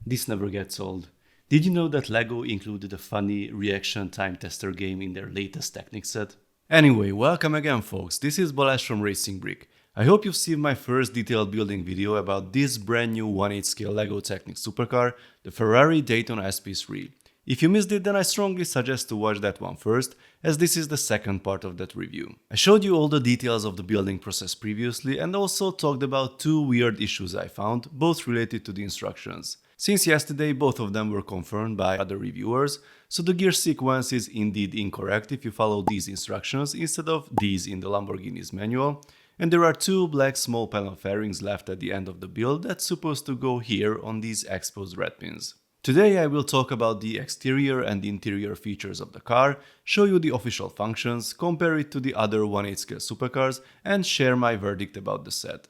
This never gets old. Did you know that LEGO included a funny reaction time tester game in their latest Technic set? Anyway, welcome again folks, this is Balázs from Racing Brick. I hope you've seen my first detailed building video about this brand new 1/8 scale LEGO Technic supercar, the Ferrari Daytona SP3. If you missed it, then I strongly suggest to watch that one first, as this is the second part of that review. I showed you all the details of the building process previously and also talked about two weird issues I found, both related to the instructions. Since yesterday, both of them were confirmed by other reviewers, so the gear sequence is indeed incorrect if you follow these instructions instead of these in the Lamborghini's manual, and there are two black small panel fairings left at the end of the build that's supposed to go here on these exposed red pins. Today I will talk about the exterior and interior features of the car, show you the official functions, compare it to the other 1/8 scale supercars, and share my verdict about the set.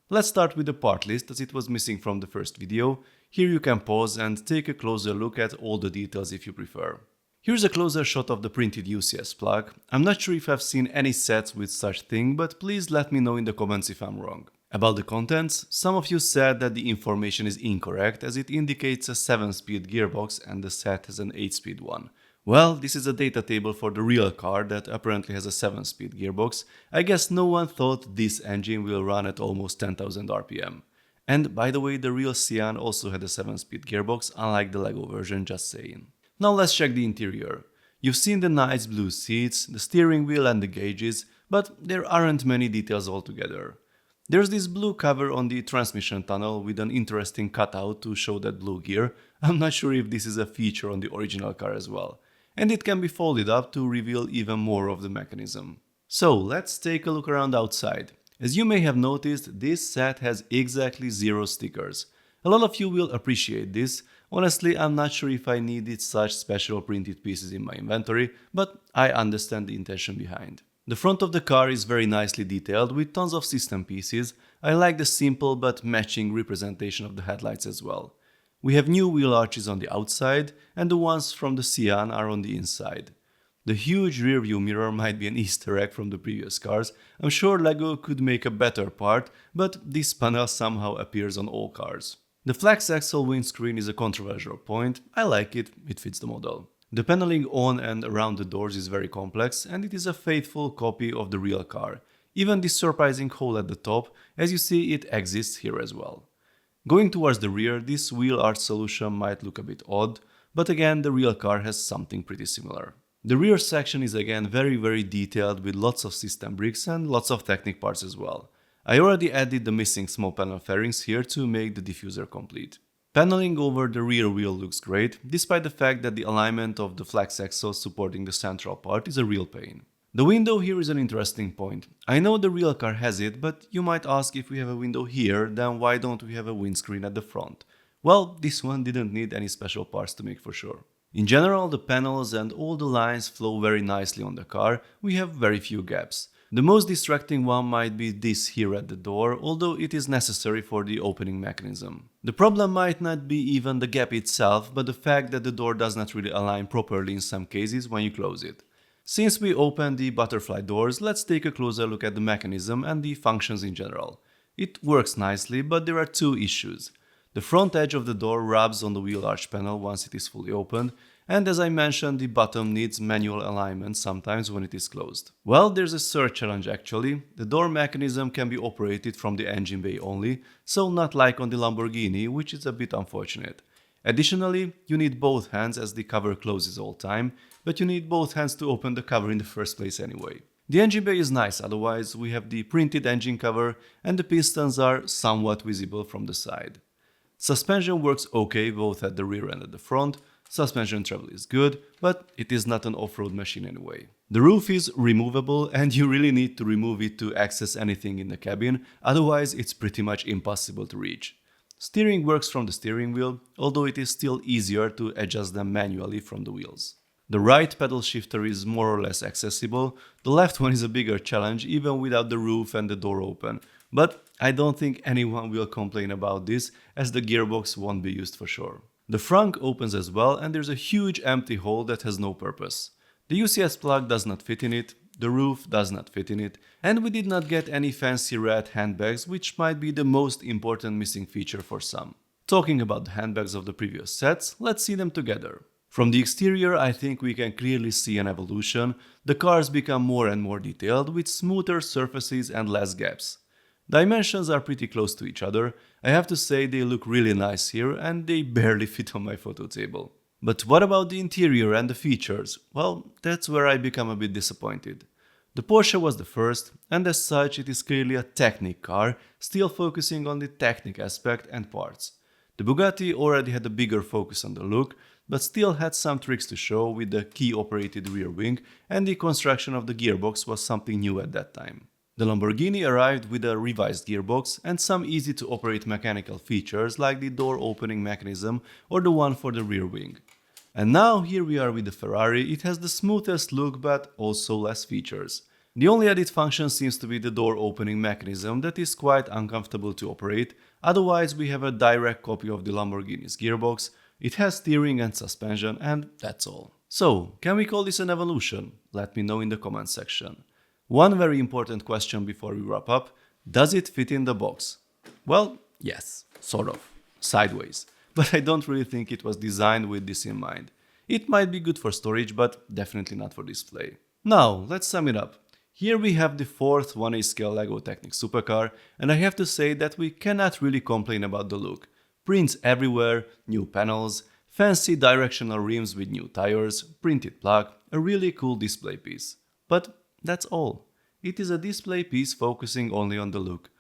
Let's start with the part list as it was missing from the first video. Here you can pause and take a closer look at all the details if you prefer. Here's a closer shot of the printed UCS plug. I'm not sure if I've seen any sets with such thing, but please let me know in the comments if I'm wrong. About the contents, some of you said that the information is incorrect as it indicates a 7-speed gearbox and the set has an 8-speed one. Well, this is a data table for the real car that apparently has a 7-speed gearbox. I guess no one thought this engine will run at almost 10,000 RPM. And by the way, the real Sian also had a 7-speed gearbox, unlike the LEGO version, just saying. Now let's check the interior. You've seen the nice blue seats, the steering wheel and the gauges, but there aren't many details altogether. There's this blue cover on the transmission tunnel with an interesting cutout to show that blue gear. I'm not sure if this is a feature on the original car as well. And it can be folded up to reveal even more of the mechanism. So let's take a look around outside. As you may have noticed, this set has exactly 0 stickers. A lot of you will appreciate this. Honestly, I'm not sure if I needed such special printed pieces in my inventory, but I understand the intention behind. The front of the car is very nicely detailed with tons of system pieces. I like the simple but matching representation of the headlights as well. We have new wheel arches on the outside and the ones from the Sian are on the inside. The huge rear view mirror might be an Easter egg from the previous cars. I'm sure LEGO could make a better part, but this panel somehow appears on all cars. The flex axle windscreen is a controversial point. I like it, it fits the model. The paneling on and around the doors is very complex and it is a faithful copy of the real car. Even this surprising hole at the top, as you see, it exists here as well. Going towards the rear, this wheel arch solution might look a bit odd, but again the real car has something pretty similar. The rear section is again very detailed with lots of system bricks and lots of Technic parts as well. I already added the missing small panel fairings here to make the diffuser complete. Paneling over the rear wheel looks great, despite the fact that the alignment of the flex axle supporting the central part is a real pain. The window here is an interesting point. I know the real car has it, but you might ask if we have a window here, then why don't we have a windscreen at the front? Well, this one didn't need any special parts to make for sure. In general, the panels and all the lines flow very nicely on the car. We have very few gaps. The most distracting one might be this here at the door, although it is necessary for the opening mechanism. The problem might not be even the gap itself, but the fact that the door does not really align properly in some cases when you close it. Since we opened the butterfly doors, let's take a closer look at the mechanism and the functions in general. It works nicely, but there are two issues. The front edge of the door rubs on the wheel arch panel once it is fully opened, and as I mentioned, the bottom needs manual alignment sometimes when it is closed. Well, there's a third challenge actually. The door mechanism can be operated from the engine bay only, so not like on the Lamborghini, which is a bit unfortunate. Additionally, you need both hands as the cover closes all time, but you need both hands to open the cover in the first place anyway. The engine bay is nice, otherwise we have the printed engine cover and the pistons are somewhat visible from the side. Suspension works okay both at the rear and at the front. Suspension travel is good, but it is not an off-road machine anyway. The roof is removable and you really need to remove it to access anything in the cabin, otherwise it's pretty much impossible to reach. Steering works from the steering wheel, although it is still easier to adjust them manually from the wheels. The right pedal shifter is more or less accessible. The left one is a bigger challenge even without the roof and the door open. But I don't think anyone will complain about this, as the gearbox won't be used for sure. The frunk opens as well and there's a huge empty hole that has no purpose. The UCS plug does not fit in it, the roof does not fit in it, and we did not get any fancy red handbags, which might be the most important missing feature for some. Talking about the handbags of the previous sets, let's see them together. From the exterior, I think we can clearly see an evolution. The cars become more and more detailed with smoother surfaces and less gaps. Dimensions are pretty close to each other. I have to say they look really nice here and they barely fit on my photo table. But what about the interior and the features? Well, that's where I become a bit disappointed. The Porsche was the first, and as such it is clearly a Technic car, still focusing on the Technic aspect and parts. The Bugatti already had a bigger focus on the look, but still had some tricks to show with the key-operated rear wing, and the construction of the gearbox was something new at that time. The Lamborghini arrived with a revised gearbox and some easy-to-operate mechanical features like the door-opening mechanism or the one for the rear wing. And now here we are with the Ferrari. It has the smoothest look but also less features. The only added function seems to be the door-opening mechanism that is quite uncomfortable to operate, otherwise we have a direct copy of the Lamborghini's gearbox. It has steering and suspension and that's all. So, can we call this an evolution? Let me know in the comment section. One very important question before we wrap up: does it fit in the box? Well, yes, sort of, sideways, but I don't really think it was designed with this in mind. It might be good for storage, but definitely not for display. Now, let's sum it up. Here we have the fourth 1/8 scale LEGO Technic supercar, and I have to say that we cannot really complain about the look. Prints everywhere, new panels, fancy directional rims with new tires, printed plug, a really cool display piece. But that's all. It is a display piece focusing only on the look.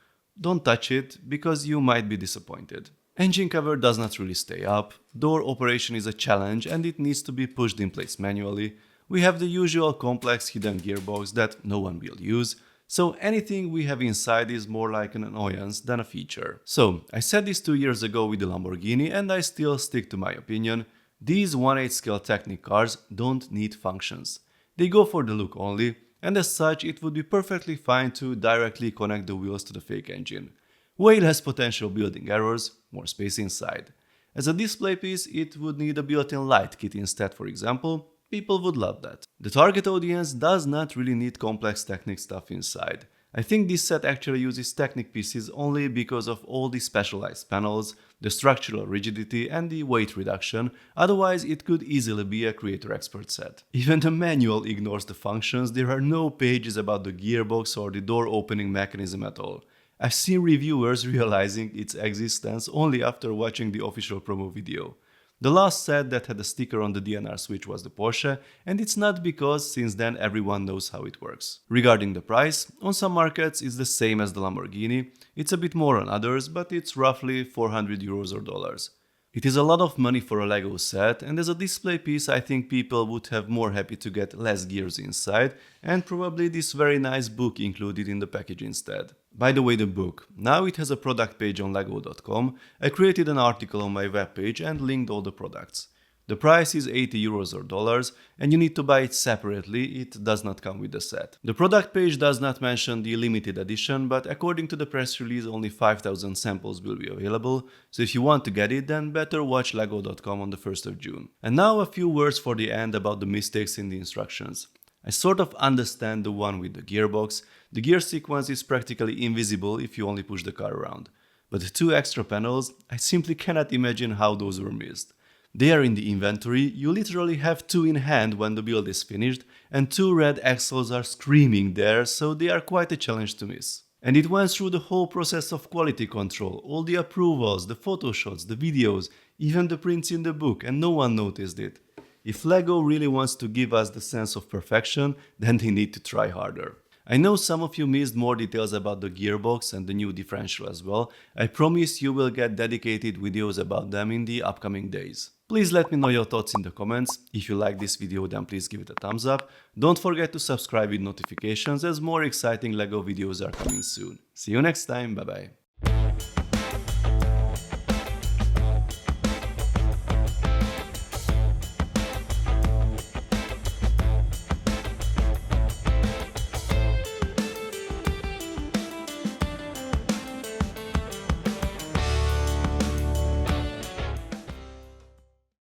Don't touch it, because you might be disappointed. Engine cover does not really stay up, door operation is a challenge and it needs to be pushed in place manually. We have the usual complex hidden gearbox that no one will use, so anything we have inside is more like an annoyance than a feature. So, I said this 2 years ago with the Lamborghini and I still stick to my opinion. These 1/8 scale Technic cars don't need functions. They go for the look only, and as such it would be perfectly fine to directly connect the wheels to the fake engine. Way less potential building errors, more space inside. As a display piece, it would need a built-in light kit instead, for example. People would love that. The target audience does not really need complex Technic stuff inside. I think this set actually uses Technic pieces only because of all the specialized panels, the structural rigidity and the weight reduction, otherwise it could easily be a creator expert set. Even the manual ignores the functions, there are no pages about the gearbox or the door opening mechanism at all. I've seen reviewers realizing its existence only after watching the official promo video. The last set that had a sticker on the DNR switch was the Porsche, and it's not because since then everyone knows how it works. Regarding the price, on some markets it's the same as the Lamborghini, it's a bit more on others, but it's roughly 400 euros or dollars. It is a lot of money for a LEGO set, and as a display piece I think people would have more happy to get less gears inside, and probably this very nice book included in the package instead. By the way, the book. Now it has a product page on lego.com. I created an article on my webpage and linked all the products. The price is 80 euros or dollars, and you need to buy it separately, it does not come with the set. The product page does not mention the limited edition, but according to the press release only 5,000 samples will be available, so if you want to get it then better watch lego.com on the 1st of June. And now a few words for the end about the mistakes in the instructions. I sort of understand the one with the gearbox. The gear sequence is practically invisible if you only push the car around. But the 2 extra panels, I simply cannot imagine how those were missed. They are in the inventory, you literally have 2 in hand when the build is finished, and 2 red axles are screaming there, so they are quite a challenge to miss. And it went through the whole process of quality control, all the approvals, the photo shots, the videos, even the prints in the book, and no one noticed it. If LEGO really wants to give us the sense of perfection, then they need to try harder. I know some of you missed more details about the gearbox and the new differential as well. I promise you will get dedicated videos about them in the upcoming days. Please let me know your thoughts in the comments. If you like this video then please give it a thumbs up. Don't forget to subscribe with notifications as more exciting LEGO videos are coming soon. See you next time, bye bye.